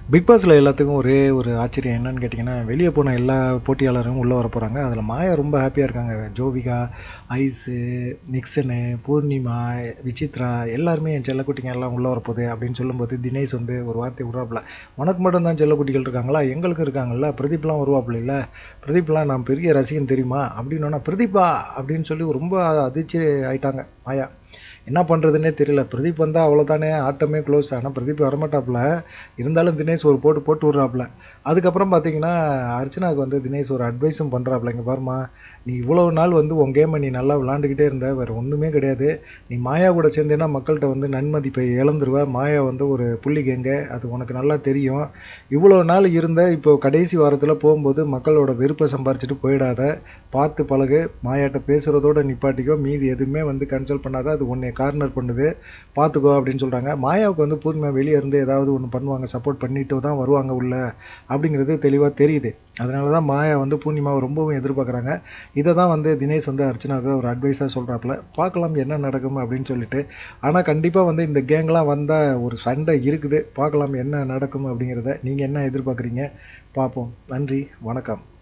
Big பாஸ்ல எல்லாத்துக்கும் ஒரே ஒரு ஆச்சரியம் என்னன்னு கேட்டிங்கன்னா, வெளிய போன எல்லா போட்டியாளரும் உள்ள வரப்போறாங்க. அதில மாயா ரொம்ப ஹேப்பியா இருக்காங்க. ஜோவிகா, ஐஸு, நிக்சனு, பூர்ணிமா, விசித்ரா எல்லாருமே என் செல்லக்குட்டிங்க எல்லாம் உள்ள வரப்போகுது அப்படின்னு சொல்லும்போது, தினேஷ் வந்து ஒரு வார்த்தை விட்றாப்புல. "உனக்கு மட்டும் தான் செல்லக்குட்டிகள் இருக்காங்களா? எங்களுக்கும் இருக்காங்கல்ல. பிரதீப்லாம் வருவாப்புலைல்ல. பிரதீப்லாம் நான் பெரிய ரசிகன் தெரியுமா?" அப்படின்னோன, "பிரதீப்பா!" அப்படின்னு சொல்லி ரொம்ப அதிர்ச்சி ஆயிட்டாங்க மாயா. என்ன பண்ணுறதுன்னே தெரியல. பிரதீப் வந்தா அவ்வளோதானே, ஆட்டமே க்ளோஸ். ஆனா பிரதீப் வரமாட்டாப்புல. இருந்தாலும் தினேஷ் ஒரு போட்டு போட்டு விட்றாப்புல. அதுக்கப்புறம் பார்த்தீங்கன்னா, அர்ச்சனாவுக்கு வந்து தினேஷ் ஒரு அட்வைஸும் பண்றாப்புல. "இங்க பாரும்மா, நீ இவ்வளவு நாள் வந்து உன் கேம நீ நல்லா விளையாண்டுக்கிட்டே இருந்த. வேற ஒண்ணுமே கிடையாது. நீ மாயா கூட சேர்ந்தேன்னா மக்கள்ட்ட வந்து நன்மதிப்பை இழந்துருவ. மாயா வந்து ஒரு புள்ளி கேங்க. அது உனக்கு நல்லா தெரியும். இவ்வளோ நாள் இருந்த இப்போ கடைசி வாரத்தில போம்போது மக்களோட வெறுப்ப சம்பாரிச்சுட்டு போயிடாத. பார்த்து பழகு. மாயாட்ட பேசுறதோட நிப்பாட்டிக்கோ. மீதி எதுவுமே வந்து கன்சல்ட் பண்ணாத. அது உன்னைய கார்னர் பண்ணுது. பார்த்துக்கோ" அப்படின்னு சொல்றாங்க. மாயாவுக்கு வந்து பூர்ணிமா வெளிய இருந்து ஏதாவது ஒண்ணு பண்ணுவாங்க. சப்போர்ட் பண்ணிட்டு தான் வருவாங்க உள்ள. அப்படிங்கிறது தெளிவா தெரியுது. அதனால தான் மாயா வந்து பூர்ணிமாவ ரொம்பவும் எதிர்பார்க்குறாங்க. இத தான் வந்து தினேஷ் வந்து அர்ச்சனாவுக்கு ஒரு அட்வைஸா சொல்றாப்புல. பார்க்கலாம் என்ன நடக்கும் அப்படின்னு சொல்லிட்டு. ஆனா கண்டிப்பா வந்து இந்த கேங்லாம் வந்தா ஒரு சண்டை இருக்குது. பார்க்கலாம் என்ன நடக்கும் அப்படிங்கிறத. நீங்க என்ன எதிர்பார்க்குறீங்க? பார்ப்போம். நன்றி. வணக்கம்.